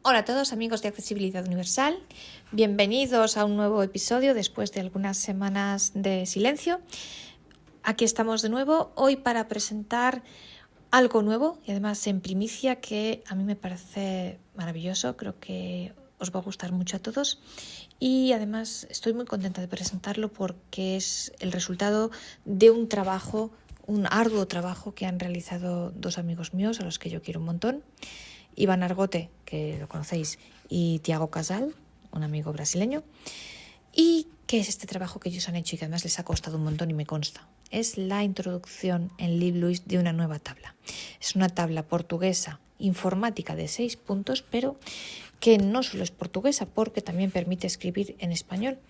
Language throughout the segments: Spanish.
Hola a todos amigos de Accesibilidad Universal, bienvenidos a un nuevo episodio después de algunas semanas de silencio. Aquí estamos de nuevo hoy para presentar algo nuevo y además en primicia que a mí me parece maravilloso, creo que os va a gustar mucho a todos y además estoy muy contenta de presentarlo porque es el resultado de un arduo trabajo que han realizado dos amigos míos a los que yo quiero un montón. Iván Argote, que lo conocéis, y Tiago Casal, un amigo brasileño. ¿Y qué es este trabajo que ellos han hecho y que además les ha costado un montón y me consta? Es la introducción en LibLouis de una nueva tabla. Es una tabla portuguesa informática de 6 puntos, pero que no solo es portuguesa, porque también permite escribir en español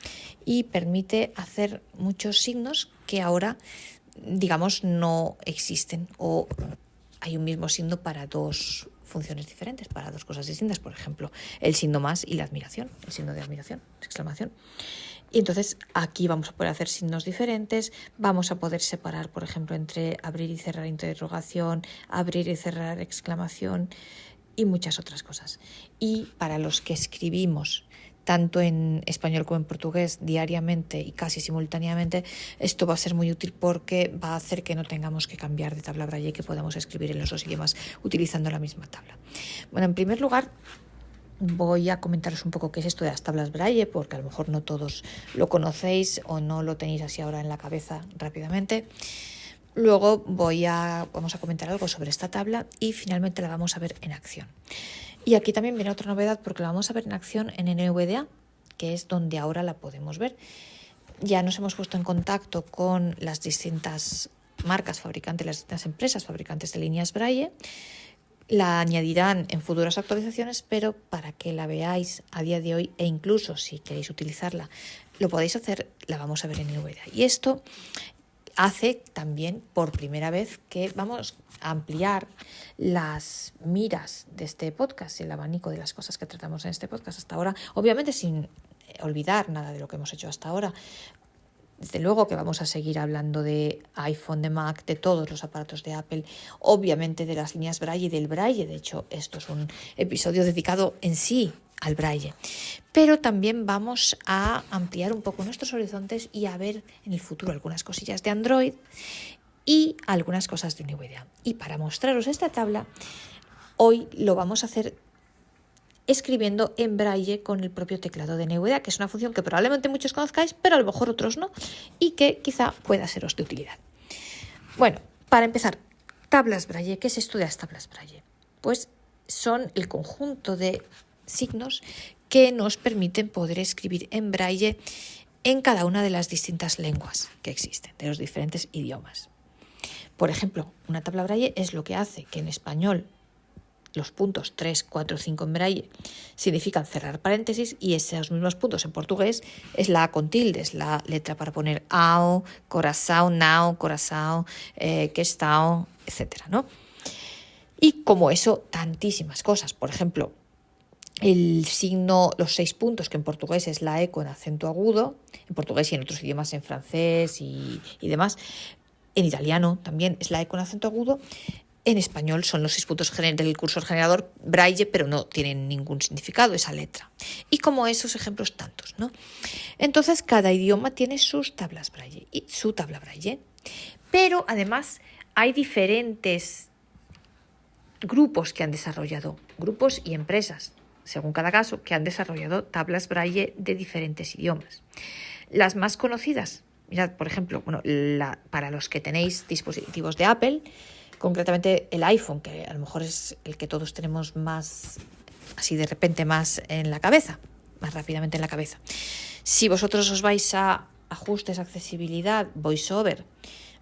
y permite hacer muchos signos que ahora, digamos, no existen o hay un mismo signo para dos funciones diferentes, para dos cosas distintas. Por ejemplo, el signo más y la admiración, el signo de admiración, exclamación. Y entonces aquí vamos a poder hacer signos diferentes, vamos a poder separar, por ejemplo, entre abrir y cerrar interrogación, abrir y cerrar exclamación y muchas otras cosas. Y para los que escribimos tanto en español como en portugués diariamente y casi simultáneamente, esto va a ser muy útil porque va a hacer que no tengamos que cambiar de tabla braille y que podamos escribir en los dos idiomas utilizando la misma tabla. Bueno, en primer lugar, voy a comentaros un poco qué es esto de las tablas braille, porque a lo mejor no todos lo conocéis o no lo tenéis así ahora en la cabeza rápidamente. Luego vamos a comentar algo sobre esta tabla y finalmente la vamos a ver en acción. Y aquí también viene otra novedad porque la vamos a ver en acción en NVDA, que es donde ahora la podemos ver. Ya nos hemos puesto en contacto con las distintas marcas fabricantes, las distintas empresas fabricantes de líneas braille. La añadirán en futuras actualizaciones, pero para que la veáis a día de hoy e incluso si queréis utilizarla, lo podéis hacer, la vamos a ver en NVDA. Y esto hace también por primera vez que vamos a ampliar las miras de este podcast, el abanico de las cosas que tratamos en este podcast hasta ahora, obviamente sin olvidar nada de lo que hemos hecho hasta ahora. Desde luego que vamos a seguir hablando de iPhone, de Mac, de todos los aparatos de Apple, obviamente de las líneas braille y del braille. De hecho, esto es un episodio dedicado en sí al braille. Pero también vamos a ampliar un poco nuestros horizontes y a ver en el futuro algunas cosillas de Android y algunas cosas de NVDA. Y para mostraros esta tabla, hoy lo vamos a hacer escribiendo en braille con el propio teclado de NVDA, que es una función que probablemente muchos conozcáis, pero a lo mejor otros no, y que quizá pueda seros de utilidad. Bueno, para empezar, tablas braille. ¿Qué es esto de las tablas braille? Pues son el conjunto de signos que nos permiten poder escribir en braille en cada una de las distintas lenguas que existen, de los diferentes idiomas. Por ejemplo, una tabla braille es lo que hace que en español los puntos 3, 4, 5 en braille significan cerrar paréntesis y esos mismos puntos en portugués es la A con tilde, es la letra para poner ao, coração, nao, coração, questão, etc., ¿no? Y como eso, tantísimas cosas. Por ejemplo, el signo, los 6 puntos, que en portugués es la E con acento agudo, en portugués y en otros idiomas, en francés y demás, en italiano también es la E con acento agudo. En español son los 6 puntos del cursor generador braille, pero no tienen ningún significado esa letra. Y como esos ejemplos tantos, ¿no? Entonces, cada idioma tiene sus tablas braille y su tabla braille. Pero además hay diferentes grupos que han desarrollado, grupos y empresas, según cada caso, que han desarrollado tablas braille de diferentes idiomas. Las más conocidas, mirad, por ejemplo, para los que tenéis dispositivos de Apple, concretamente el iPhone, que a lo mejor es el que todos tenemos más, así de repente más en la cabeza, más rápidamente en la cabeza. Si vosotros os vais a ajustes, accesibilidad, VoiceOver,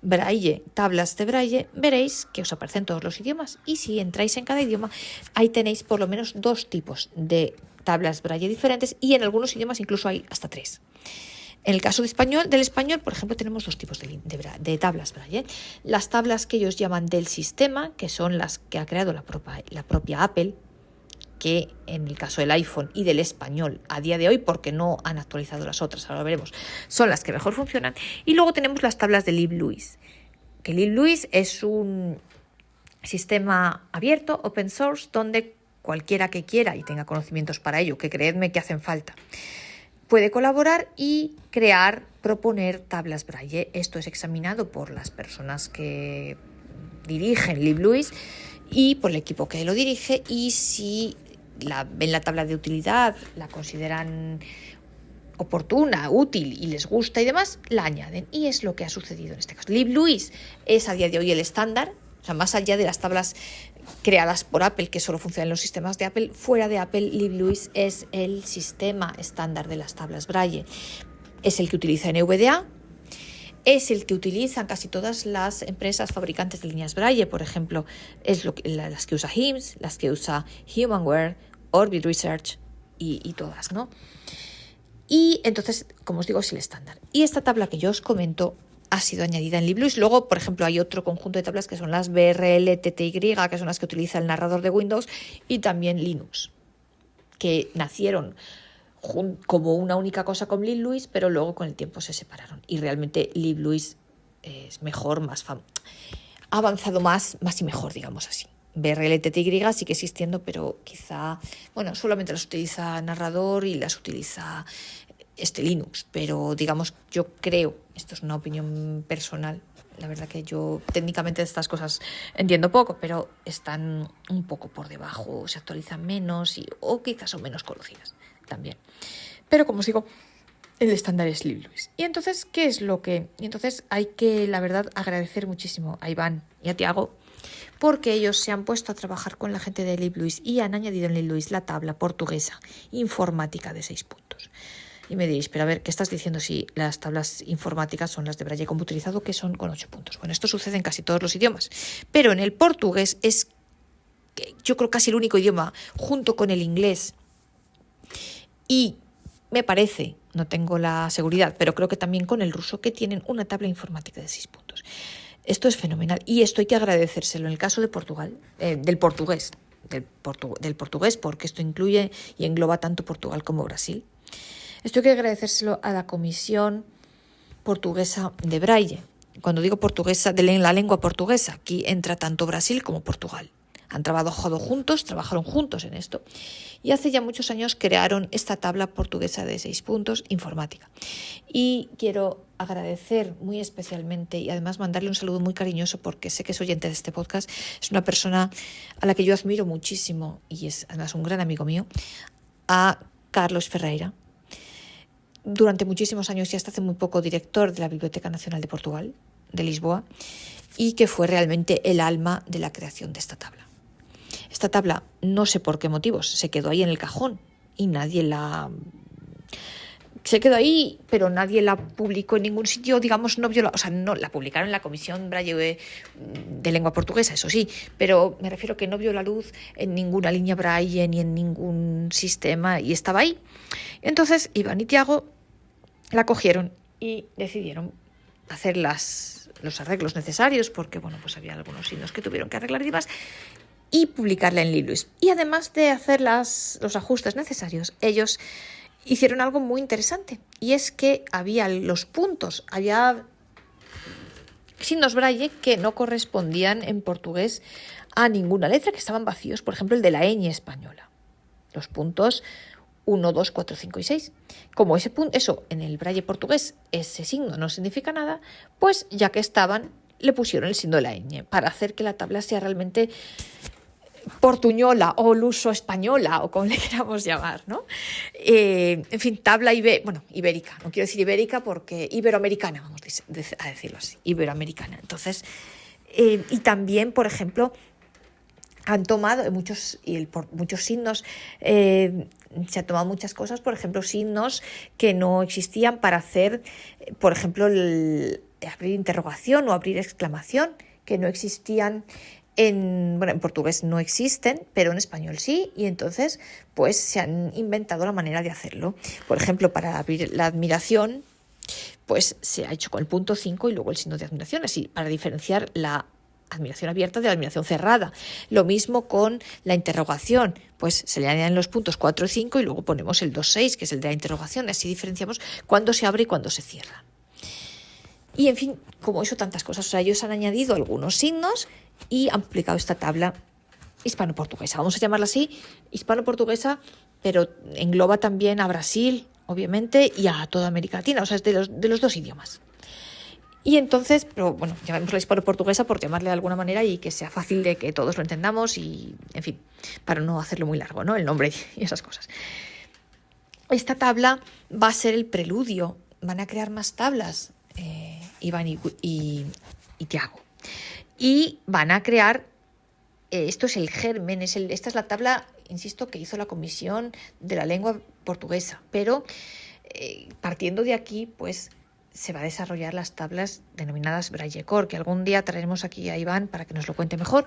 braille, tablas de braille, veréis que os aparecen todos los idiomas y si entráis en cada idioma, ahí tenéis por lo menos 2 tipos de tablas braille diferentes y en algunos idiomas incluso hay hasta 3. En el caso del español, por ejemplo, tenemos 2 tipos de tablas braille. Las tablas que ellos llaman del sistema, que son las que ha creado la propia Apple, que en el caso del iPhone y del español a día de hoy, porque no han actualizado las otras, ahora lo veremos, son las que mejor funcionan. Y luego tenemos las tablas de LibLouis, que LibLouis es un sistema abierto, open source, donde cualquiera que quiera y tenga conocimientos para ello, que creedme que hacen falta, puede colaborar y proponer tablas Braille. Esto es examinado por las personas que dirigen LibLouis y por el equipo que lo dirige, y si ven la tabla de utilidad, la consideran oportuna, útil y les gusta y demás, la añaden. Y es lo que ha sucedido en este caso. LibLouis es a día de hoy el estándar, o sea, más allá de las tablas creadas por Apple, que solo funcionan en los sistemas de Apple, fuera de Apple, LibLouis es el sistema estándar de las tablas Braille. Es el que utiliza NVDA, es el que utilizan casi todas las empresas fabricantes de líneas Braille, por ejemplo, es las que usa HIMSS, las que usa Humanware, Orbit Research y todas, ¿no? Y entonces, como os digo, es el estándar. Y esta tabla que yo os comento ha sido añadida en LibLouis. Luego, por ejemplo, hay otro conjunto de tablas que son las BRL-TTY, que son las que utiliza el narrador de Windows, y también Linux, que nacieron como una única cosa con LibLouis, pero luego con el tiempo se separaron. Y realmente LibLouis es mejor, ha avanzado más y mejor, digamos así. BRL-TTY sigue existiendo, pero quizá, solamente las utiliza narrador y las utiliza Linux, pero digamos, yo creo, esto es una opinión personal, la verdad que yo técnicamente de estas cosas entiendo poco, pero están un poco por debajo, se actualizan menos o quizás son menos conocidas también. Pero como os digo, el estándar es LibLouis. Y entonces, entonces hay que, la verdad, agradecer muchísimo a Iván y a Tiago, porque ellos se han puesto a trabajar con la gente de LibLouis y han añadido en LibLouis la tabla portuguesa informática de 6 puntos. Y me diréis, pero a ver, ¿qué estás diciendo si las tablas informáticas son las de Braille computarizado, que son con 8 puntos? Bueno, esto sucede en casi todos los idiomas, pero en el portugués es, yo creo, casi el único idioma, junto con el inglés, y me parece, no tengo la seguridad, pero creo que también con el ruso, que tienen una tabla informática de 6 puntos. Esto es fenomenal y esto hay que agradecérselo en el caso de Portugal, del portugués, porque esto incluye y engloba tanto Portugal como Brasil. Esto hay que agradecérselo a la Comisión Portuguesa de Braille. Cuando digo portuguesa, de la lengua portuguesa, aquí entra tanto Brasil como Portugal. Han trabajaron juntos en esto. Y hace ya muchos años crearon esta tabla portuguesa de 6 puntos informática. Y quiero agradecer muy especialmente y además mandarle un saludo muy cariñoso, porque sé que es oyente de este podcast. Es una persona a la que yo admiro muchísimo y es además un gran amigo mío, a Carlos Ferreira. Durante muchísimos años y hasta hace muy poco director de la Biblioteca Nacional de Portugal, de Lisboa, y que fue realmente el alma de la creación de esta tabla. Esta tabla, no sé por qué motivos, se quedó ahí en el cajón y se quedó ahí, pero nadie la publicó en ningún sitio, digamos, no la publicaron en la Comisión Braille de Lengua Portuguesa, eso sí, pero me refiero que no vio la luz en ninguna línea Braille ni en ningún sistema y estaba ahí. Entonces Iván y Tiago la cogieron y decidieron hacer los arreglos necesarios, porque pues había algunos signos que tuvieron que arreglar y demás, y publicarla en LibLouis. Y además de hacer los ajustes necesarios, ellos hicieron algo muy interesante, y es que había signos Braille que no correspondían en portugués a ninguna letra, que estaban vacíos, por ejemplo el de la ñ española, los puntos 1, 2, 4, 5 y 6. Como eso en el Braille portugués, ese signo no significa nada, pues ya que estaban, le pusieron el signo de la ñ para hacer que la tabla sea realmente portuñola o luso española, o como le queramos llamar, ¿no? En fin, tabla ibérica, no quiero decir ibérica porque iberoamericana, vamos a decirlo así, iberoamericana. Entonces, y también, por ejemplo, han tomado muchos signos, se han tomado muchas cosas, por ejemplo, signos que no existían para hacer, por ejemplo, abrir interrogación o abrir exclamación, que no existían en portugués, no existen, pero en español sí, y entonces pues se han inventado la manera de hacerlo. Por ejemplo, para abrir la admiración, pues se ha hecho con el punto 5 y luego el signo de admiración, así para diferenciar la admiración abierta de la admiración cerrada. Lo mismo con la interrogación, pues se le añaden los puntos 4 y 5 y luego ponemos el 2, 6, que es el de la interrogación, así diferenciamos cuándo se abre y cuándo se cierra. Y en fin, como eso, tantas cosas. O sea, ellos han añadido algunos signos y han publicado esta tabla hispano-portuguesa. Vamos a llamarla así, hispano-portuguesa, pero engloba también a Brasil, obviamente, y a toda América Latina, o sea, es de los dos idiomas. Y entonces, pero bueno, llamémosla hispano-portuguesa por llamarle de alguna manera y que sea fácil de que todos lo entendamos y, en fin, para no hacerlo muy largo, ¿no? El nombre y esas cosas. Esta tabla va a ser el preludio. Van a crear más tablas, Iván y Tiago. Y van a crear, esto es el germen, esta es la tabla, insisto, que hizo la Comisión de la Lengua Portuguesa. Pero partiendo de aquí, pues se va a desarrollar las tablas denominadas Braille-Core, que algún día traeremos aquí a Iván para que nos lo cuente mejor,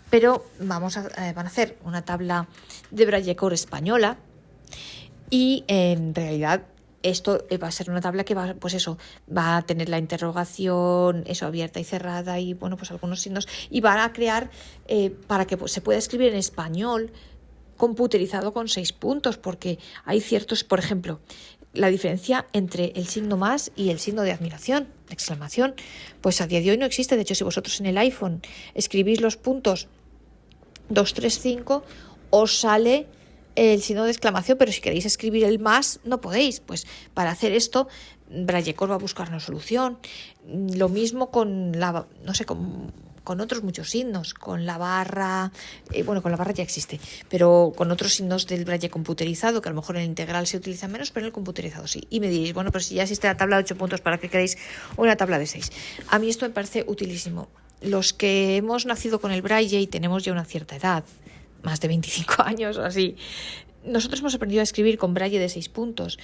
pero van a hacer una tabla de Braille-Core española y en realidad esto va a ser una tabla que va a tener la interrogación, abierta y cerrada y bueno, pues algunos signos, y van a crear para que se pueda escribir en español computerizado con 6 puntos, porque hay ciertos, por ejemplo, la diferencia entre el signo más y el signo de admiración, de exclamación, pues a día de hoy no existe. De hecho, si vosotros en el iPhone escribís los puntos 2, 3, 5, os sale el signo de exclamación, pero si queréis escribir el más, no podéis. Pues para hacer esto, Braille-Core va a buscar una solución. Lo mismo con con otros muchos signos, con la barra, con la barra ya existe, pero con otros signos del Braille computerizado, que a lo mejor en el integral se utiliza menos, pero en el computerizado sí. Y me diréis, bueno, pero si ya existe la tabla de 8 puntos, ¿para qué queréis una tabla de 6? A mí esto me parece utilísimo. Los que hemos nacido con el Braille y tenemos ya una cierta edad, más de 25 años o así, nosotros hemos aprendido a escribir con Braille de 6 puntos.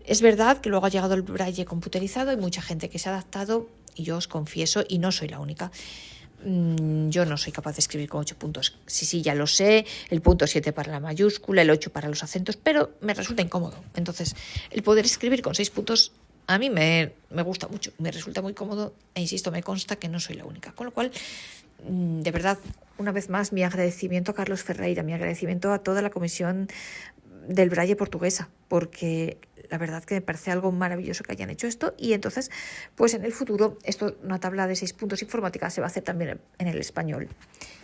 Es verdad que luego ha llegado el Braille computerizado, hay mucha gente que se ha adaptado, y yo os confieso, y no soy la única, yo no soy capaz de escribir con 8 puntos. Sí, ya lo sé, el punto 7 para la mayúscula, el 8 para los acentos, pero me resulta incómodo. Entonces, el poder escribir con 6 puntos a mí me gusta mucho, me resulta muy cómodo e insisto, me consta que no soy la única. Con lo cual, de verdad, una vez más, mi agradecimiento a Carlos Ferreira, mi agradecimiento a toda la Comisión del Braille portuguesa, porque la verdad que me parece algo maravilloso que hayan hecho esto. Y entonces, pues en el futuro, una tabla de 6 puntos informática se va a hacer también en el español,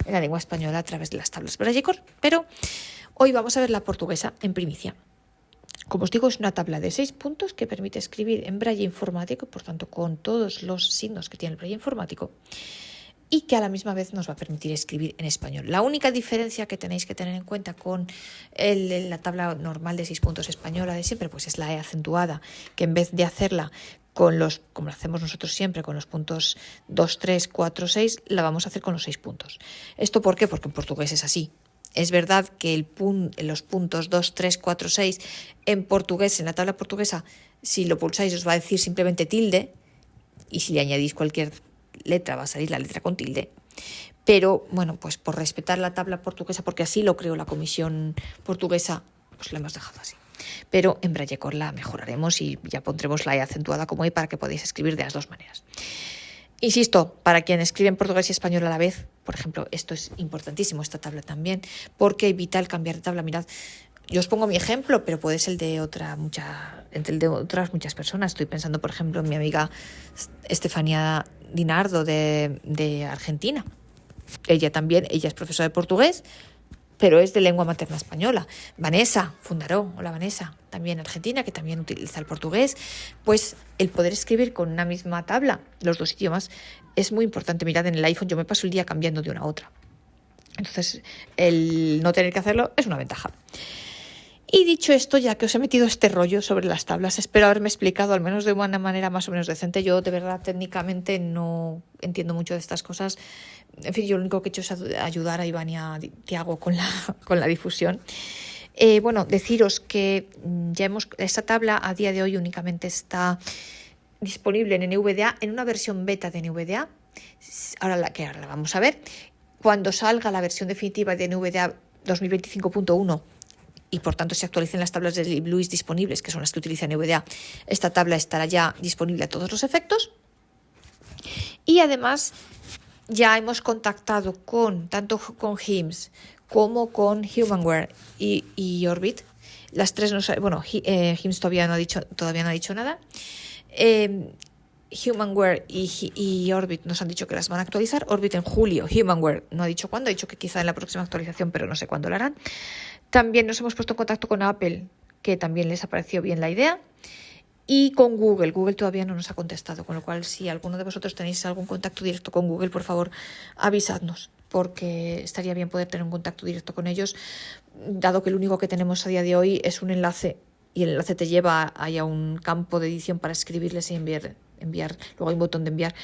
en la lengua española, a través de las tablas Braille-Core. Pero hoy vamos a ver la portuguesa en primicia. Como os digo, es una tabla de 6 puntos que permite escribir en Braille informático, por tanto con todos los signos que tiene el Braille informático, y que a la misma vez nos va a permitir escribir en español. La única diferencia que tenéis que tener en cuenta con la tabla normal de 6 puntos española de siempre, pues es la E acentuada, que en vez de hacerla como lo hacemos nosotros siempre, con los puntos 2, 3, 4, 6, la vamos a hacer con los 6 puntos. ¿Esto por qué? Porque en portugués es así. Es verdad que los puntos 2, 3, 4, 6 en portugués, en la tabla portuguesa, si lo pulsáis os va a decir simplemente tilde, y si le añadís cualquier letra va a salir la letra con tilde. Pero bueno, pues por respetar la tabla portuguesa, porque así lo creó la Comisión portuguesa, pues la hemos dejado así. Pero en Braille-Core la mejoraremos y ya pondremos la E acentuada como E para que podáis escribir de las dos maneras. Insisto, para quien escribe en portugués y español a la vez, por ejemplo, esto es importantísimo, esta tabla también, porque evita el cambiar de tabla. Mirad, yo os pongo mi ejemplo, pero puede ser el de otras muchas personas. Estoy pensando, por ejemplo, en mi amiga Estefanía Dinardo de Argentina. Ella es profesora de portugués, pero es de lengua materna española. Vanessa Fundaró, hola Vanessa, también argentina, que también utiliza el portugués. Pues el poder escribir con una misma tabla los dos idiomas es muy importante. Mirad, en el iPhone yo me paso el día cambiando de una a otra. Entonces, el no tener que hacerlo es una ventaja. Y dicho esto, ya que os he metido este rollo sobre las tablas, espero haberme explicado al menos de una manera más o menos decente. Yo de verdad técnicamente no entiendo mucho de estas cosas. En fin, yo lo único que he hecho es ayudar a Iván y a Tiago con la difusión. Deciros que esta tabla a día de hoy únicamente está disponible en NVDA, en una versión beta de NVDA. Ahora la vamos a ver. Cuando salga la versión definitiva de NVDA 2025.1, y por tanto se actualicen las tablas de LibLouis disponibles, que son las que utiliza NVDA, esta tabla estará ya disponible a todos los efectos. Y además ya hemos contactado tanto con HIMSS como con Humanware y Orbit. Las tres HIMSS todavía no ha dicho nada. Humanware y Orbit nos han dicho que las van a actualizar. Orbit en julio, Humanware no ha dicho cuándo, ha dicho que quizá en la próxima actualización, pero no sé cuándo lo harán. También nos hemos puesto en contacto con Apple, que también les ha parecido bien la idea. Y con Google. Google todavía no nos ha contestado, con lo cual si alguno de vosotros tenéis algún contacto directo con Google, por favor, avisadnos, porque estaría bien poder tener un contacto directo con ellos, dado que lo único que tenemos a día de hoy es un enlace, y el enlace te lleva a un campo de edición para escribirles y enviar. Luego hay un botón de enviar,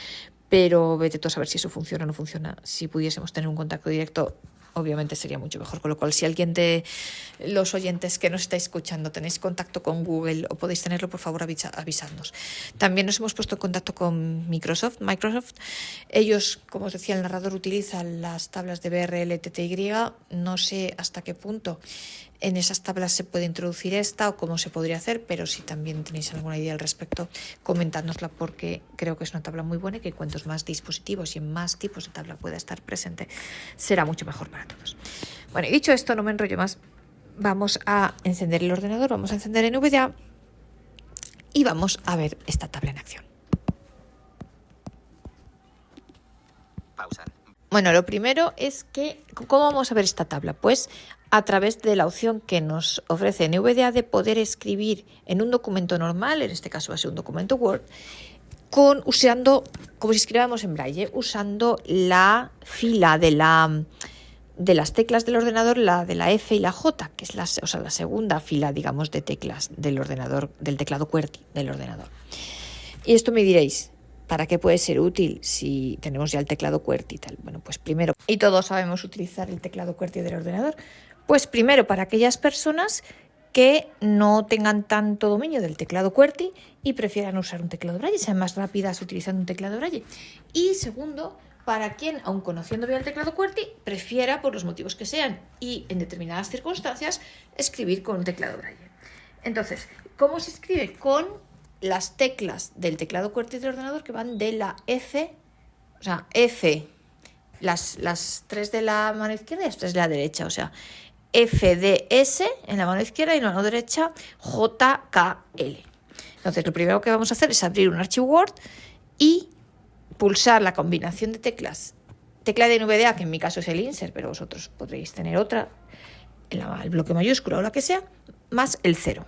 pero vete tú a saber si eso funciona o no funciona. Si pudiésemos tener un contacto directo, obviamente sería mucho mejor, con lo cual si alguien de los oyentes que nos estáis escuchando tenéis contacto con Google o podéis tenerlo, por favor avisadnos. También nos hemos puesto en contacto con Microsoft. Ellos, como os decía, el narrador utiliza las tablas de BRL, TTY. No sé hasta qué punto en esas tablas se puede introducir esta o cómo se podría hacer, pero si también tenéis alguna idea al respecto, comentádnosla, porque creo que es una tabla muy buena y que cuantos más dispositivos y en más tipos de tabla pueda estar presente, será mucho mejor para todos. Bueno, y dicho esto, no me enrollo más. Vamos a encender el ordenador, vamos a encender NVDA y vamos a ver esta tabla en acción. Pausa. Bueno, lo primero es que, ¿cómo vamos a ver esta tabla? Pues a través de la opción que nos ofrece NVDA de poder escribir en un documento normal, en este caso va a ser un documento Word, usando, como si escribiéramos en braille, usando la fila de las teclas del ordenador, la de la F y la J, que es la segunda fila, digamos, de teclas del ordenador, del teclado QWERTY del ordenador. Y esto me diréis, ¿para qué puede ser útil si tenemos ya el teclado QWERTY y tal? Bueno, pues primero, y todos sabemos utilizar el teclado QWERTY del ordenador, pues primero para aquellas personas que no tengan tanto dominio del teclado QWERTY y prefieran usar un teclado braille, sean más rápidas utilizando un teclado braille. Y segundo, para quien, aun conociendo bien el teclado QWERTY, prefiera, por los motivos que sean y en determinadas circunstancias, escribir con un teclado braille. Entonces, ¿cómo se escribe? Con las teclas del teclado QWERTY del ordenador que van de la F, o sea, F, las tres de la mano izquierda y las tres de la derecha, o sea, FDS en la mano izquierda y en la mano derecha JKL. Entonces, lo primero que vamos a hacer es abrir un archivo Word y pulsar la combinación de teclas. Tecla de NVDA, que en mi caso es el insert, pero vosotros podréis tener otra, el bloque mayúscula o la que sea, más el 0.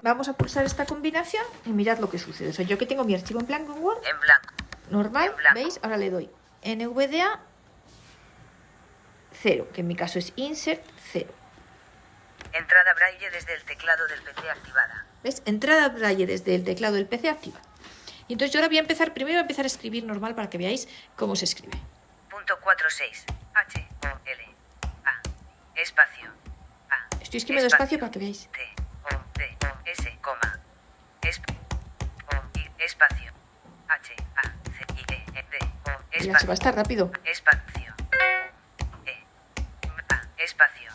Vamos a pulsar esta combinación y mirad lo que sucede. O sea, yo que tengo mi archivo en blanco en Word, En blanco. normal, En blanco. ¿veis? Ahora le doy NVDA 0, que en mi caso es insert 0. Entrada braille desde el teclado del PC activada. ¿Ves? Entrada braille desde el teclado del PC activa. Y entonces yo ahora primero voy a empezar a escribir normal para que veáis cómo se escribe. Punto 46. H O L A espacio A. Estoy escribiendo despacio para que veáis. T O D O S coma O I espacio H A C I E D O Mira, se va a espacio estar rápido. espacio E A espacio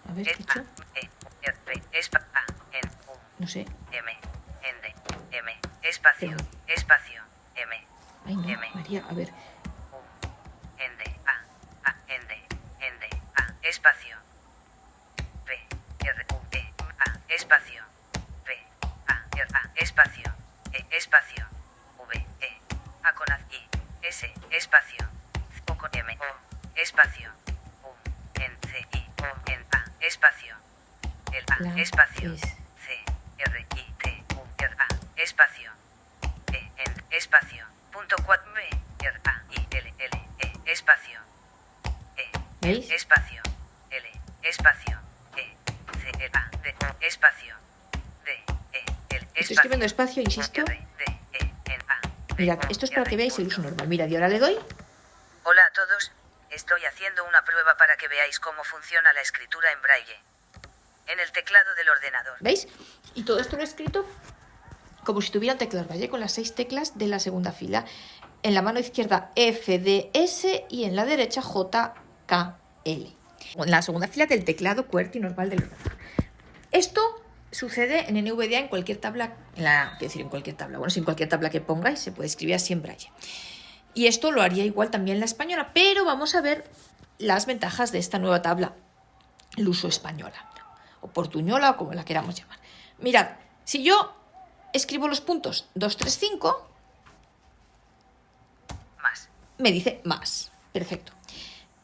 A ver, ¿qué he hecho? E R A N U No sé. M N D M espacio espacio M Ay, no, M María, a ver. U N D A N D N D A espacio P R U E A espacio P A R A espacio E espacio V E A con I S espacio O con M O espacio U N C I O N A espacio el A La espacio es. C R I T U R A espacio E N espacio punto 4 B R A I L L E espacio E ¿Veis? espacio L espacio E C R A D O espacio D E L Estoy escribiendo despacio, insisto. R D E N A D Mirad, esto es para que veáis el uso normal. Mirad, y ahora le doy. Hola a todos, estoy haciendo una prueba para que veáis cómo funciona la escritura en braille en el teclado del ordenador. ¿Veis? Y todo esto lo he escrito como si tuviera un teclado braille con las 6 teclas de la segunda fila. En la mano izquierda FDS y en la derecha JKL. En la segunda fila del teclado QWERTY normal del ordenador. Esto sucede en NVDA en cualquier tabla, en cualquier tabla. Bueno, si en cualquier tabla que pongáis se puede escribir así en braille. Y esto lo haría igual también en la española, pero vamos a ver las ventajas de esta nueva tabla, el uso española, o portuñola, o como la queramos llamar. Mirad, si yo escribo los puntos 2, 3, 5, me dice más. Perfecto.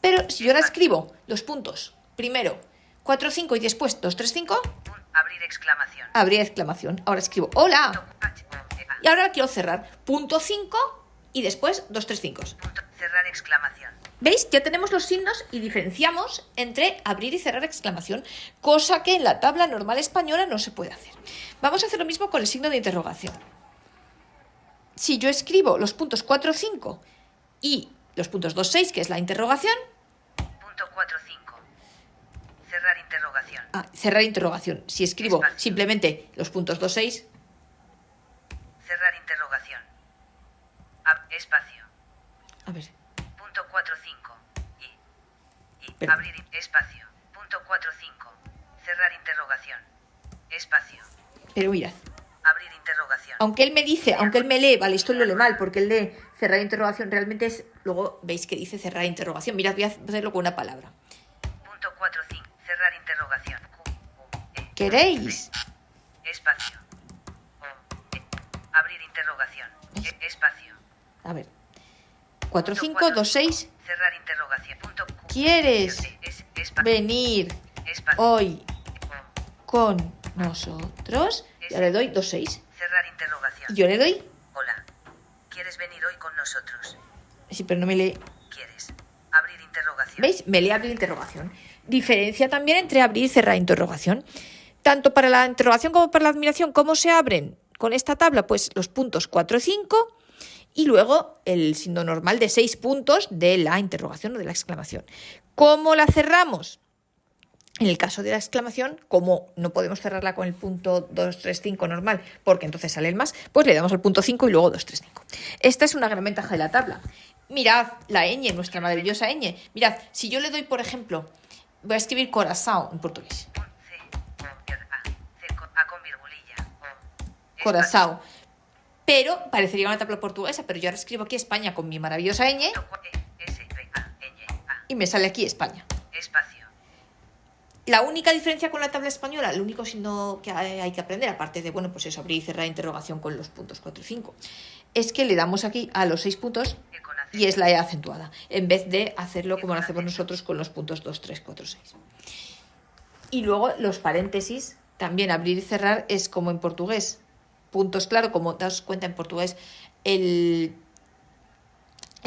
Pero si yo ahora escribo los puntos, primero 4, 5 y después 2, 3, 5... Abrir exclamación. Abrir exclamación. Ahora escribo hola. Y ahora quiero cerrar. Punto 5 y después 2, 3, 5. Cerrar exclamación. ¿Veis? Ya tenemos los signos y diferenciamos entre abrir y cerrar exclamación, cosa que en la tabla normal española no se puede hacer. Vamos a hacer lo mismo con el signo de interrogación. Si yo escribo los puntos 4, 5 y los puntos 2, 6, que es la interrogación... Punto 4, 5. Cerrar interrogación. Cerrar interrogación. Si escribo Espacio. simplemente los puntos 2, 6... Cerrar interrogación. Espacio. A ver... Punto 4, 5. Y Pero- abrir espacio. Punto 4, 5. Cerrar interrogación. Espacio. Pero mirad, Abrir interrogación. aunque él me dice, aunque él me lee, vale, esto lo lee mal, porque él lee cerrar interrogación, realmente es, luego veis que dice cerrar interrogación. Mirad, voy a hacerlo con una palabra. Punto 4, 5. Cerrar interrogación. ¿Queréis? Espacio. Abrir interrogación. Espacio. A ver, 4, 5, 2, 6, Cerrar interrogación. Punto ¿quieres espacio. venir Espacio. hoy con nosotros? Yo le doy 2, 6. Cerrar interrogación. Y yo le doy, Hola. ¿Quieres venir hoy con nosotros? sí, pero no me lee. ¿Quieres? Abrir interrogación. ¿Veis? Me lee abrir interrogación. Diferencia también entre abrir y cerrar interrogación. Tanto para la interrogación como para la admiración, ¿cómo se abren con esta tabla? Pues los puntos 4, 5 y luego el signo normal de 6 puntos de la interrogación o de la exclamación. ¿Cómo la cerramos? En el caso de la exclamación, como no podemos cerrarla con el punto 2, 3, 5 normal, porque entonces sale el más, pues le damos al punto 5 y luego 2, 3, 5. Esta es una gran ventaja de la tabla. Mirad la ñ, nuestra maravillosa ñ. Mirad, si yo le doy, por ejemplo, voy a escribir corazón en portugués. A con virgulilla. Corazón. Pero parecería una tabla portuguesa, pero yo ahora escribo aquí España con mi maravillosa ñ y me sale aquí España. Espacio. La única diferencia con la tabla española, lo único signo que hay que aprender, aparte de, bueno, pues eso, abrir y cerrar interrogación con los puntos 4 y 5, es que le damos aquí a los 6 puntos y es la E acentuada, en vez de hacerlo como lo hacemos nosotros con los puntos 2, 3, 4, 6. Y luego los paréntesis, también abrir y cerrar es como en portugués. Puntos, claro, como te das cuenta en portugués, el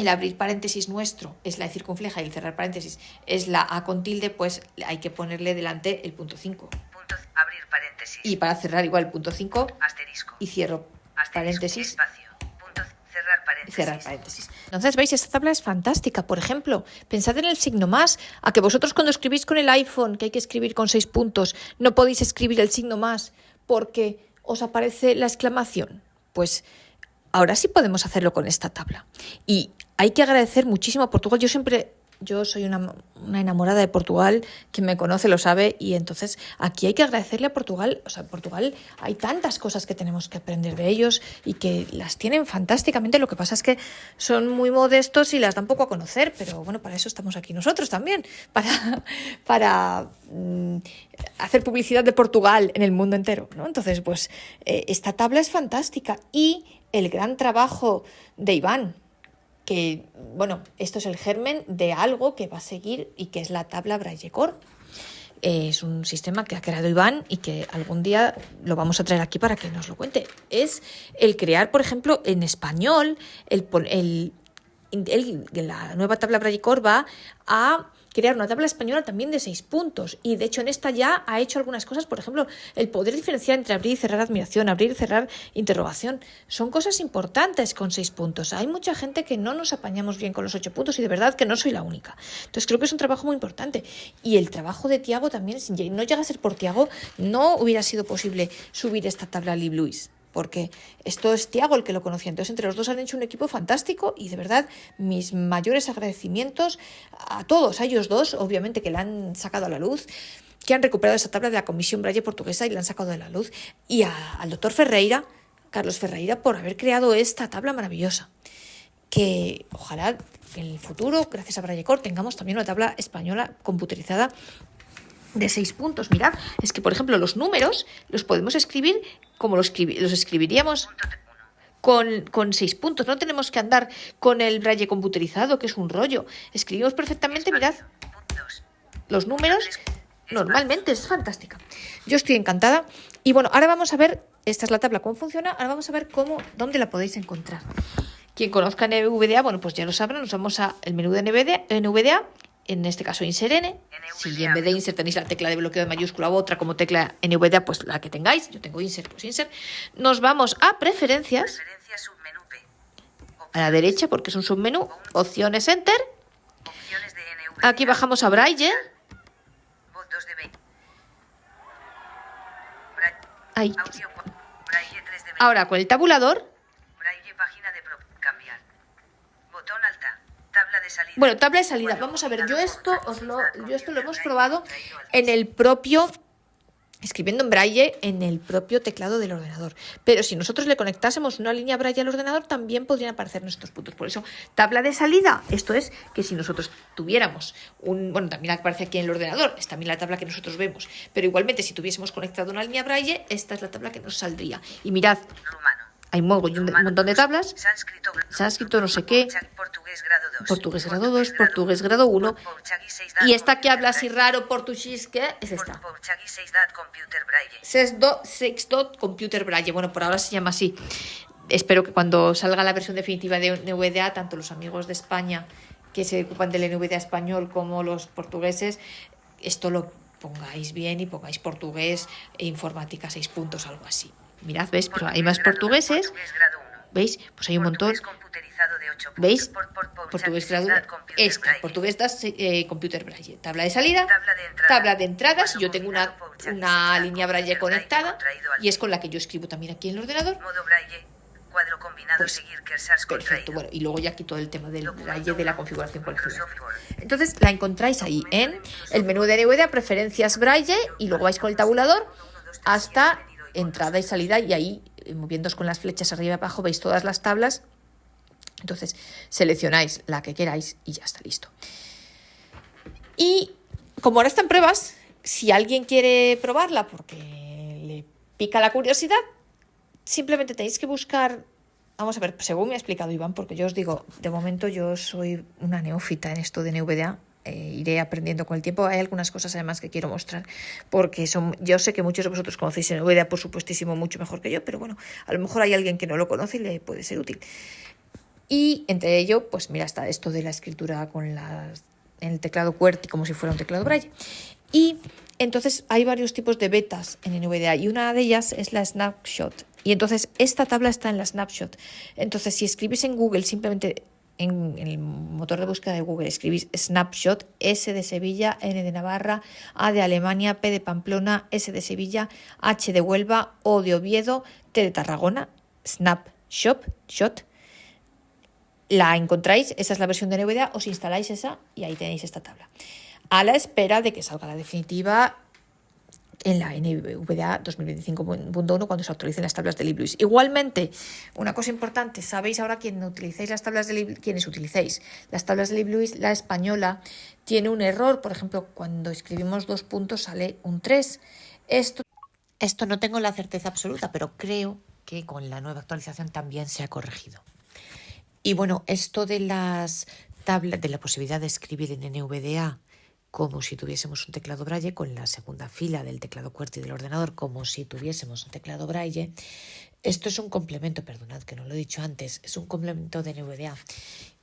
abrir paréntesis nuestro es la E circunfleja y el cerrar paréntesis es la A con tilde, pues hay que ponerle delante el punto 5. Abrir paréntesis. Y para cerrar igual el punto 5 Asterisco. y cierro Asterisco. paréntesis Espacio. Cerrar y paréntesis. cerrar paréntesis. Entonces, veis, esta tabla es fantástica. Por ejemplo, pensad en el signo más, a que vosotros cuando escribís con el iPhone, que hay que escribir con 6 puntos, no podéis escribir el signo más porque os aparece la exclamación. Pues ahora sí podemos hacerlo con esta tabla. Y hay que agradecer muchísimo a Portugal. Yo soy una enamorada de Portugal, quien me conoce lo sabe, y entonces aquí hay que agradecerle a Portugal. O sea, en Portugal hay tantas cosas que tenemos que aprender de ellos y que las tienen fantásticamente. Lo que pasa es que son muy modestos y las dan poco a conocer, pero bueno, para eso estamos aquí nosotros también, para hacer publicidad de Portugal en el mundo entero, ¿no? Entonces, pues esta tabla es fantástica y el gran trabajo de Iván, que, bueno, esto es el germen de algo que va a seguir y que es la tabla Braille-Core. Es un sistema que ha creado Iván y que algún día lo vamos a traer aquí para que nos lo cuente. Es el crear, por ejemplo, en español, la nueva tabla Braille-Core va a crear una tabla española también de 6 puntos. Y de hecho en esta ya ha hecho algunas cosas, por ejemplo, el poder diferenciar entre abrir y cerrar admiración, abrir y cerrar interrogación. Son cosas importantes con 6 puntos. Hay mucha gente que no nos apañamos bien con los 8 puntos y de verdad que no soy la única. Entonces creo que es un trabajo muy importante. Y el trabajo de Tiago también, si no llega a ser por Tiago, no hubiera sido posible subir esta tabla a LibLouis, porque esto es Tiago el que lo conocía. Entonces, entre los dos han hecho un equipo fantástico y de verdad mis mayores agradecimientos a todos, a ellos dos, obviamente, que la han sacado a la luz, que han recuperado esa tabla de la Comisión Braille Portuguesa y la han sacado a la luz, y al doctor Ferreira, Carlos Ferreira, por haber creado esta tabla maravillosa. Que ojalá en el futuro, gracias a Braille-Core, tengamos también una tabla española computerizada de 6 puntos. Mirad, es que por ejemplo los números los podemos escribir como los escribiríamos con 6 puntos. No tenemos que andar con el braille computerizado, que es un rollo. Escribimos perfectamente, mirad, los números. Normalmente es fantástica. Yo estoy encantada. Y bueno, ahora vamos a ver, esta es la tabla, cómo funciona. Ahora vamos a ver dónde la podéis encontrar. Quien conozca NVDA, bueno, pues ya lo sabrá. Nos vamos al menú de NVDA, en este caso Insert N. Si en vez de Insert tenéis la tecla de bloqueo de mayúscula u otra como tecla NVDA, pues la que tengáis. Yo tengo Insert, pues Insert. Nos vamos a Preferencias. A la derecha, porque es un submenú. Opciones Enter. Aquí bajamos a Braille. Ahí. Ahora con el tabulador. Bueno, tabla de salida. Vamos a ver, yo esto lo hemos probado en el propio, escribiendo en braille en el propio teclado del ordenador. Pero si nosotros le conectásemos una línea braille al ordenador, también podrían aparecer nuestros puntos. Por eso, tabla de salida. Esto es que si nosotros tuviéramos bueno, también aparece aquí en el ordenador, es también la tabla que nosotros vemos. Pero igualmente, si tuviésemos conectado una línea braille, esta es la tabla que nos saldría. Y mirad, hay un montón de tablas. Sánscrito no sé qué. Portugués grado 2, portugués grado 1. Y esta que habla así raro, portugués, ¿qué? Es esta. 6 Computer Braille. Bueno, por ahora se llama así. Espero que cuando salga la versión definitiva de NVDA, tanto los amigos de España que se ocupan del NVDA español como los portugueses, esto lo pongáis bien y pongáis portugués e informática 6 puntos, algo así. Mirad, ¿veis? Pero hay más portugueses. ¿Veis? Pues hay un montón. ¿Veis? Portugués grado 1. Esta, portugués Computer Braille. Tabla de salida, tabla de entradas. Yo tengo una línea Braille conectada y es con la que yo escribo también aquí en el ordenador. Pues, perfecto. Bueno, y luego ya aquí todo el tema del Braille de la configuración colectiva. Entonces la encontráis ahí en el menú de NVDA, preferencias Braille, y luego vais con el tabulador hasta entrada y salida, y ahí moviéndoos con las flechas arriba y abajo veis todas las tablas. Entonces seleccionáis la que queráis y ya está listo. Y como ahora están pruebas, si alguien quiere probarla porque le pica la curiosidad, simplemente tenéis que buscar. Vamos a ver, según me ha explicado Iván, porque yo os digo, de momento yo soy una neófita en esto de NVDA. Iré aprendiendo con el tiempo. Hay algunas cosas además que quiero mostrar, porque yo sé que muchos de vosotros conocéis NVDA, por supuestísimo, mucho mejor que yo, pero bueno, a lo mejor hay alguien que no lo conoce y le puede ser útil. Y entre ello, pues mira, está esto de la escritura en el teclado QWERTY como si fuera un teclado Braille. Y entonces hay varios tipos de betas en NVDA y una de ellas es la Snapshot. Y entonces esta tabla está en la Snapshot. Entonces si escribís en Google, simplemente en el motor de búsqueda de Google escribís Snapshot, S de Sevilla, N de Navarra, A de Alemania, P de Pamplona, S de Sevilla, H de Huelva, O de Oviedo, T de Tarragona, Snapshot, la encontráis, esa es la versión de NVDA, os instaláis esa y ahí tenéis esta tabla. A la espera de que salga la definitiva en la NVDA 2025.1 cuando se actualicen las tablas de LibLouis. Igualmente, una cosa importante, sabéis ahora quienes utilicéis las tablas de LibLouis, la española tiene un error, por ejemplo, cuando escribimos 2 puntos sale un 3. Esto no tengo la certeza absoluta, pero creo que con la nueva actualización también se ha corregido. Y bueno, esto de las tablas, de la posibilidad de escribir en NVDA como si tuviésemos un teclado Braille, con la segunda fila del teclado QWERTY del ordenador como si tuviésemos un teclado Braille. Esto es un complemento, perdonad que no lo he dicho antes, es un complemento de NVDA.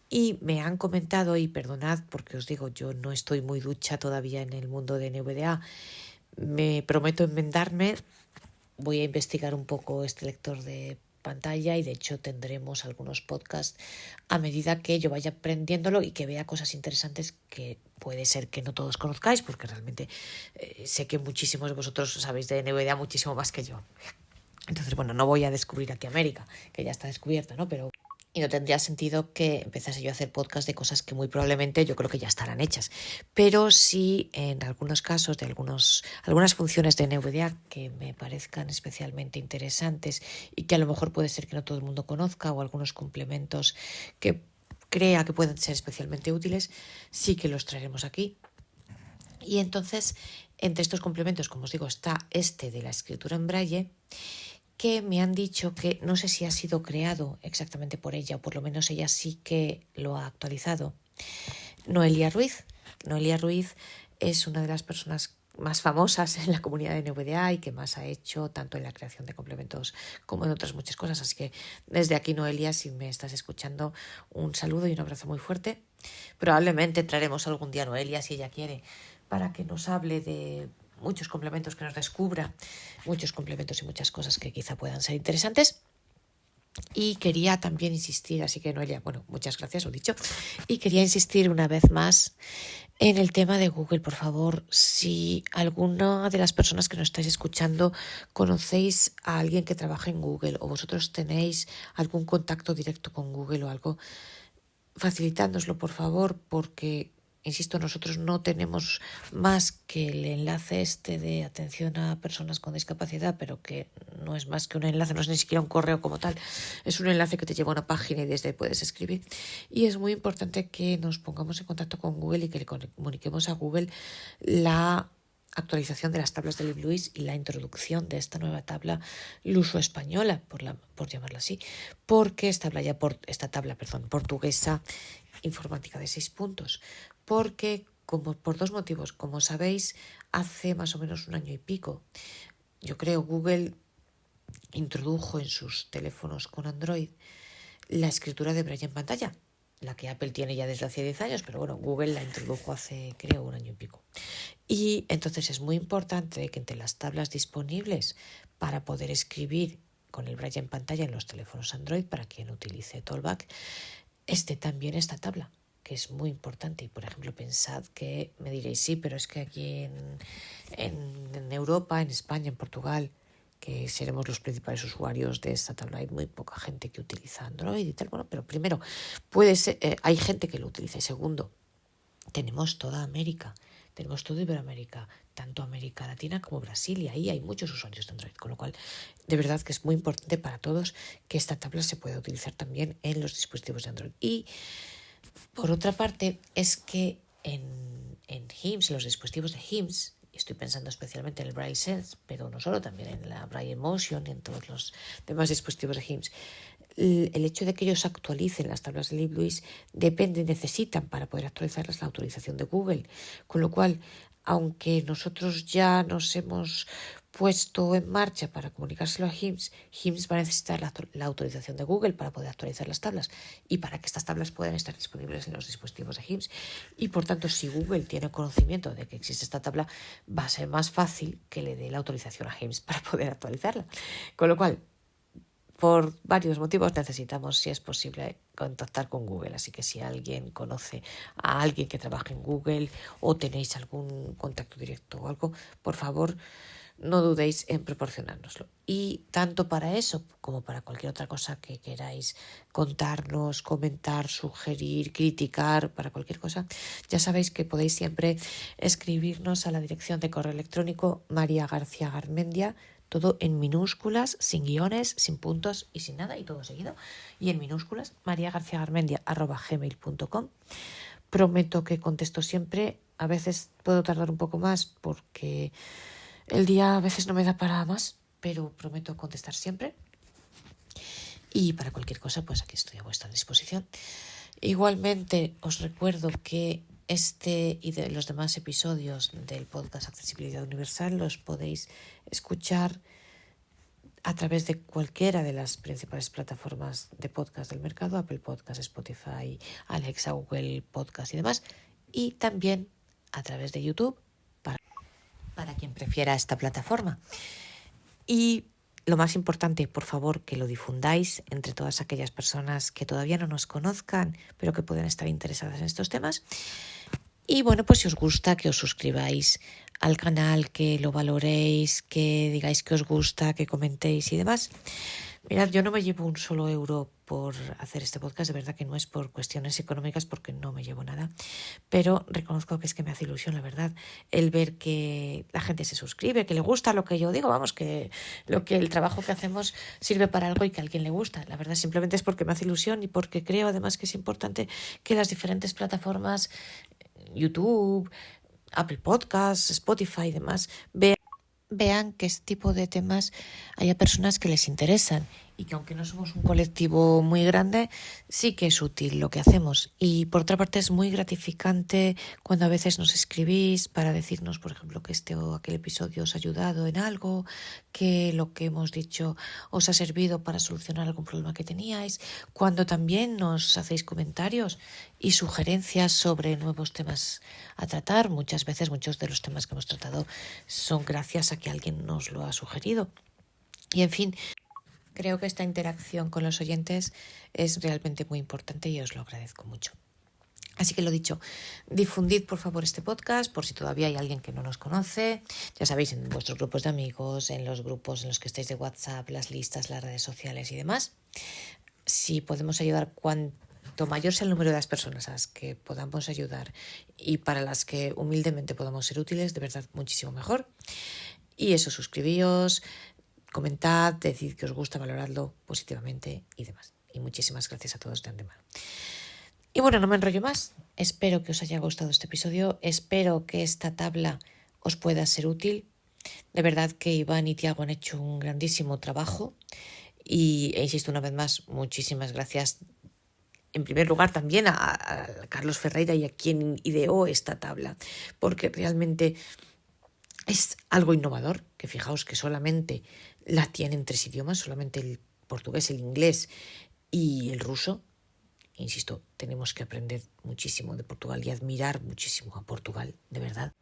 Y me han comentado, y perdonad porque os digo, yo no estoy muy ducha todavía en el mundo de NVDA, me prometo enmendarme, voy a investigar un poco este lector de pantalla y de hecho tendremos algunos podcasts a medida que yo vaya aprendiéndolo y que vea cosas interesantes que puede ser que no todos conozcáis, porque realmente sé que muchísimos de vosotros sabéis de NVDA muchísimo más que yo. Entonces, bueno, no voy a descubrir aquí América, que ya está descubierta, ¿no? Pero y no tendría sentido que empezase yo a hacer podcast de cosas que muy probablemente yo creo que ya estarán hechas. Pero sí, en algunos casos de algunas funciones de NVDA que me parezcan especialmente interesantes y que a lo mejor puede ser que no todo el mundo conozca, o algunos complementos que crea que pueden ser especialmente útiles, sí que los traeremos aquí. Y entonces, entre estos complementos, como os digo, está este de la escritura en braille, que me han dicho que no sé si ha sido creado exactamente por ella, o por lo menos ella sí que lo ha actualizado. Noelia Ruiz. Noelia Ruiz es una de las personas más famosas en la comunidad de NVDA y que más ha hecho tanto en la creación de complementos como en otras muchas cosas. Así que desde aquí, Noelia, si me estás escuchando, un saludo y un abrazo muy fuerte. Probablemente traeremos algún día a Noelia, si ella quiere, para que nos hable de muchos complementos, que nos descubra muchos complementos y muchas cosas que quizá puedan ser interesantes. Y quería también insistir, así que Noelia, bueno, muchas gracias, lo dicho, y quería insistir una vez más en el tema de Google. Por favor, si alguna de las personas que nos estáis escuchando conocéis a alguien que trabaja en Google o vosotros tenéis algún contacto directo con Google o algo, facilitádnoslo, por favor, porque, insisto, nosotros no tenemos más que el enlace de atención a personas con discapacidad, pero que no es más que un enlace, no es ni siquiera un correo como tal, es un enlace que te lleva a una página y desde ahí puedes escribir. Y es muy importante que nos pongamos en contacto con Google y que le comuniquemos a Google la actualización de las tablas de LibLouis y la introducción de esta nueva tabla luso-española, por llamarla así, porque esta tabla portuguesa informática de 6 puntos, porque por dos motivos. Como sabéis, hace más o menos un año y pico, yo creo, Google introdujo en sus teléfonos con Android la escritura de braille en pantalla, la que Apple tiene ya desde hace 10 años, pero bueno, Google la introdujo hace, creo, un año y pico. Y entonces es muy importante que entre las tablas disponibles para poder escribir con el braille en pantalla en los teléfonos Android, para quien utilice Tollback, esté también esta tabla, que es muy importante. Y, por ejemplo, pensad que me diréis, sí, pero es que aquí en Europa, en España, en Portugal, que seremos los principales usuarios de esta tabla, hay muy poca gente que utiliza Android y tal. Bueno, pero primero, puede ser, hay gente que lo utiliza. Y segundo, tenemos toda América, tenemos toda Iberoamérica, tanto América Latina como Brasil, y ahí hay muchos usuarios de Android, con lo cual de verdad que es muy importante para todos que esta tabla se pueda utilizar también en los dispositivos de Android. Y por otra parte es que en HIMSS, en los dispositivos de HIMSS, estoy pensando especialmente en el Braille Sense, pero no solo, también en la Braille Motion y en todos los demás dispositivos de HIMSS, el hecho de que ellos actualicen las tablas de LibLouis necesitan para poder actualizarlas la autorización de Google, con lo cual, aunque nosotros ya nos hemos puesto en marcha para comunicárselo a HIMSS, HIMSS va a necesitar la autorización de Google para poder actualizar las tablas y para que estas tablas puedan estar disponibles en los dispositivos de HIMSS. Y por tanto, si Google tiene conocimiento de que existe esta tabla, va a ser más fácil que le dé la autorización a HIMSS para poder actualizarla. Con lo cual, por varios motivos necesitamos, si es posible, contactar con Google. Así que si alguien conoce a alguien que trabaje en Google o tenéis algún contacto directo o algo, por favor, no dudéis en proporcionárnoslo. Y tanto para eso como para cualquier otra cosa que queráis contarnos, comentar, sugerir, criticar, para cualquier cosa, ya sabéis que podéis siempre escribirnos a la dirección de correo electrónico María García Garmendia, todo en minúsculas, sin guiones, sin puntos y sin nada, y todo seguido, y en minúsculas, mariagarciagarmendia@gmail.com. Prometo que contesto siempre. A veces puedo tardar un poco más porque el día a veces no me da para más, pero prometo contestar siempre. Y para cualquier cosa, pues aquí estoy a vuestra disposición. Igualmente, os recuerdo que este y de los demás episodios del podcast Accesibilidad Universal los podéis escuchar a través de cualquiera de las principales plataformas de podcast del mercado, Apple Podcast, Spotify, Alexa, Google Podcast y demás, y también a través de YouTube para quien prefiera esta plataforma. Y lo más importante, por favor, que lo difundáis entre todas aquellas personas que todavía no nos conozcan, pero que pueden estar interesadas en estos temas. Y bueno, pues si os gusta, que os suscribáis al canal, que lo valoréis, que digáis que os gusta, que comentéis y demás. Mirad, yo no me llevo un solo euro por hacer este podcast, de verdad que no es por cuestiones económicas, porque no me llevo nada, pero reconozco que es que me hace ilusión, la verdad, el ver que la gente se suscribe, que le gusta lo que yo digo, vamos, que el trabajo que hacemos sirve para algo y que a alguien le gusta. La verdad, simplemente es porque me hace ilusión y porque creo además que es importante que las diferentes plataformas, YouTube, Apple Podcasts, Spotify y demás, vean vean que este tipo de temas haya personas que les interesan y que aunque no somos un colectivo muy grande, sí que es útil lo que hacemos. Y por otra parte es muy gratificante cuando a veces nos escribís para decirnos, por ejemplo, que este o aquel episodio os ha ayudado en algo, que lo que hemos dicho os ha servido para solucionar algún problema que teníais, cuando también nos hacéis comentarios y sugerencias sobre nuevos temas a tratar. Muchas veces muchos de los temas que hemos tratado son gracias a que alguien nos lo ha sugerido. Y en fin, creo que esta interacción con los oyentes es realmente muy importante y os lo agradezco mucho. Así que lo dicho, difundid por favor este podcast por si todavía hay alguien que no nos conoce. Ya sabéis, en vuestros grupos de amigos, en los grupos en los que estáis de WhatsApp, las listas, las redes sociales y demás. Si podemos ayudar cuanto mayor sea el número de las personas a las que podamos ayudar y para las que humildemente podamos ser útiles, de verdad muchísimo mejor. Y eso, suscribíos, comentad, decid que os gusta, valoradlo positivamente y demás. Y muchísimas gracias a todos de antemano. Y bueno, no me enrollo más. Espero que os haya gustado este episodio. Espero que esta tabla os pueda ser útil. De verdad que Iván y Tiago han hecho un grandísimo trabajo. Y insisto una vez más, muchísimas gracias. En primer lugar también a Carlos Ferreira y a quien ideó esta tabla. Porque realmente es algo innovador, que fijaos que solamente la tienen 3 idiomas, solamente el portugués, el inglés y el ruso. Insisto, tenemos que aprender muchísimo de Portugal y admirar muchísimo a Portugal, de verdad.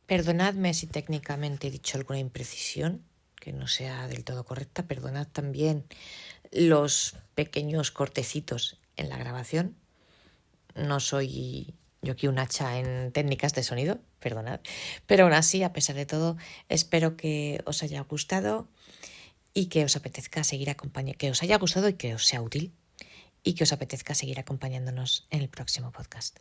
Perdonadme si técnicamente he dicho alguna imprecisión que no sea del todo correcta. Perdonad también los pequeños cortecitos en la grabación. No soy yo aquí un hacha en técnicas de sonido, perdonad. Pero aún así, a pesar de todo, espero que os haya gustado y que os apetezca seguir acompañando, que os haya gustado y que os sea útil y que os apetezca seguir acompañándonos en el próximo podcast.